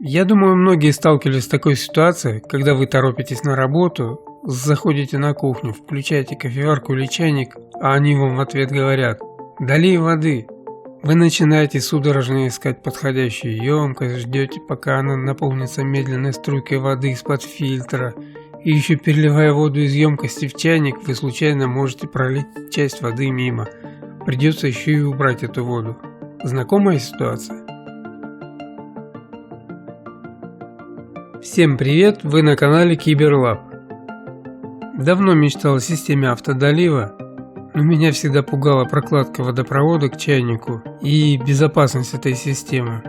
Я думаю, многие сталкивались с такой ситуацией, когда вы торопитесь на работу, заходите на кухню, включаете кофеварку или чайник, а они вам в ответ говорят: «Долей воды». Вы начинаете судорожно искать подходящую емкость, ждете, пока она наполнится медленной струйкой воды из-под фильтра, и еще переливая воду из емкости в чайник, вы случайно можете пролить часть воды мимо. Придется еще и убрать эту воду. Знакомая ситуация? Всем привет, вы на канале Киберлаб. Давно мечтал о системе автодолива, но меня всегда пугала прокладка водопровода к чайнику и безопасность этой системы.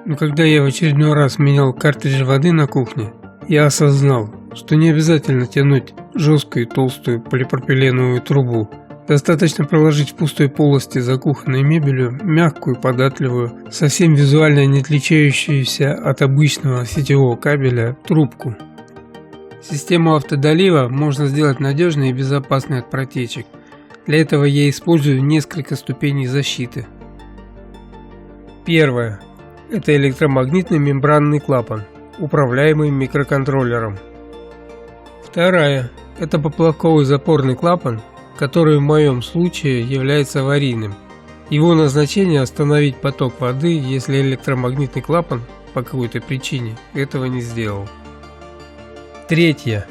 Но когда я в очередной раз менял картридж воды на кухне, я осознал, что не обязательно тянуть жесткую толстую полипропиленовую трубу. Достаточно проложить в пустой полости за кухонной мебелью мягкую, податливую, совсем визуально не отличающуюся от обычного сетевого кабеля трубку. Систему автодолива можно сделать надежной и безопасной от протечек. Для этого я использую несколько ступеней защиты. Первое. Это электромагнитный мембранный клапан, управляемый микроконтроллером. Вторая. Это поплавковый запорный клапан, который в моем случае является аварийным. Его назначение – остановить поток воды, если электромагнитный клапан по какой-то причине этого не сделал. Третье.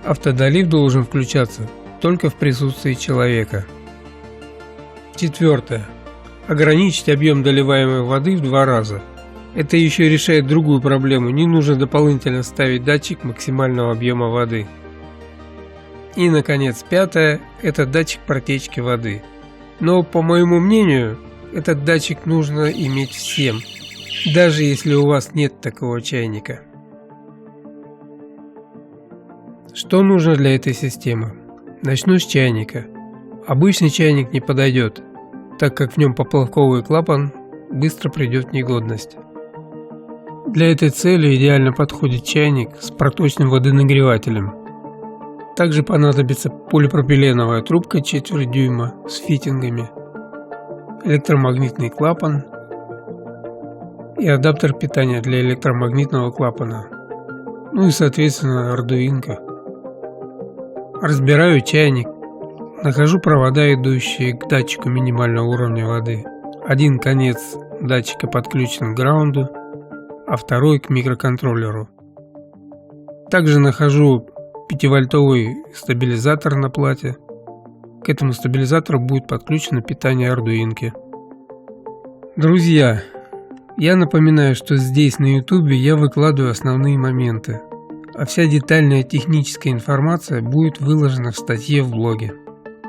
Автодолив должен включаться только в присутствии человека. Четвертое. Ограничить объем доливаемой воды в 2 раза. Это еще решает другую проблему, не нужно дополнительно ставить датчик максимального объема воды. И, наконец, пятое – это датчик протечки воды. Но, по моему мнению, этот датчик нужно иметь всем, даже если у вас нет такого чайника. Что нужно для этой системы? Начну с чайника. Обычный чайник не подойдет, так как в нем поплавковый клапан быстро придет в негодность. Для этой цели идеально подходит чайник с проточным водонагревателем. Также понадобится полипропиленовая трубка 1/4 дюйма с фитингами, электромагнитный клапан и адаптер питания для электромагнитного клапана, ну и соответственно ардуинка. Разбираю чайник, нахожу провода, идущие к датчику минимального уровня воды. Один конец датчика подключен к граунду, а второй к микроконтроллеру. Также нахожу 5-вольтовый стабилизатор на плате. К этому стабилизатору будет подключено питание ардуинки. Друзья, я напоминаю, что здесь на YouTube я выкладываю основные моменты, а вся детальная техническая информация будет выложена в статье в блоге,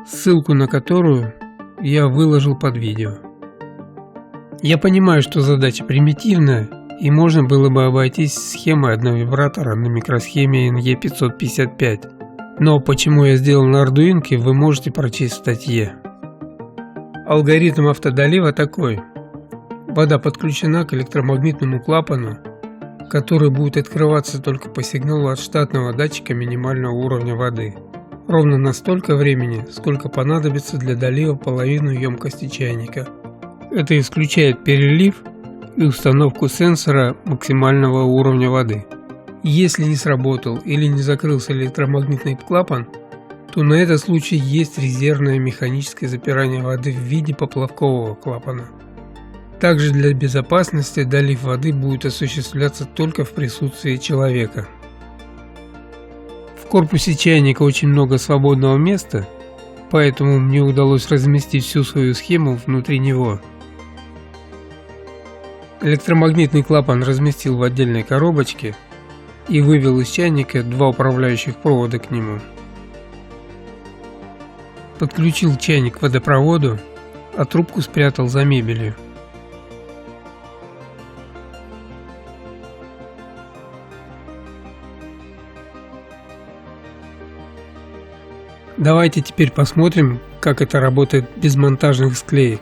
ссылку на которую я выложил под видео. Я понимаю, что задача примитивная, и можно было бы обойтись схемой одного вибратора на микросхеме NE555. Но почему я сделал на ардуинке, вы можете прочесть в статье. Алгоритм автодолива такой. Вода подключена к электромагнитному клапану, который будет открываться только по сигналу от штатного датчика минимального уровня воды. Ровно на столько времени, сколько понадобится для долива половины емкости чайника. Это исключает перелив и установку сенсора максимального уровня воды. Если не сработал или не закрылся электромагнитный клапан, то на этот случай есть резервное механическое запирание воды в виде поплавкового клапана. Также для безопасности долив воды будет осуществляться только в присутствии человека. В корпусе чайника очень много свободного места, поэтому мне удалось разместить всю свою схему внутри него. Электромагнитный клапан разместил в отдельной коробочке и вывел из чайника 2 управляющих провода к нему. Подключил чайник к водопроводу, а трубку спрятал за мебелью. Давайте теперь посмотрим, как это работает без монтажных склеек.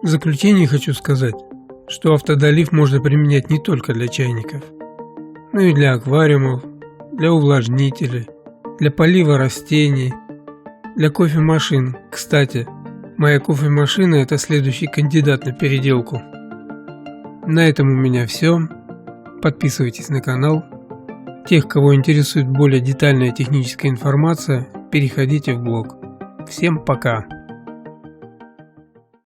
В заключение хочу сказать, что автодолив можно применять не только для чайников, но и для аквариумов, для увлажнителей, для полива растений, для кофемашин. Кстати, моя кофемашина – это следующий кандидат на переделку. На этом у меня все. Подписывайтесь на канал. Тех, кого интересует более детальная техническая информация, переходите в блог. Всем пока!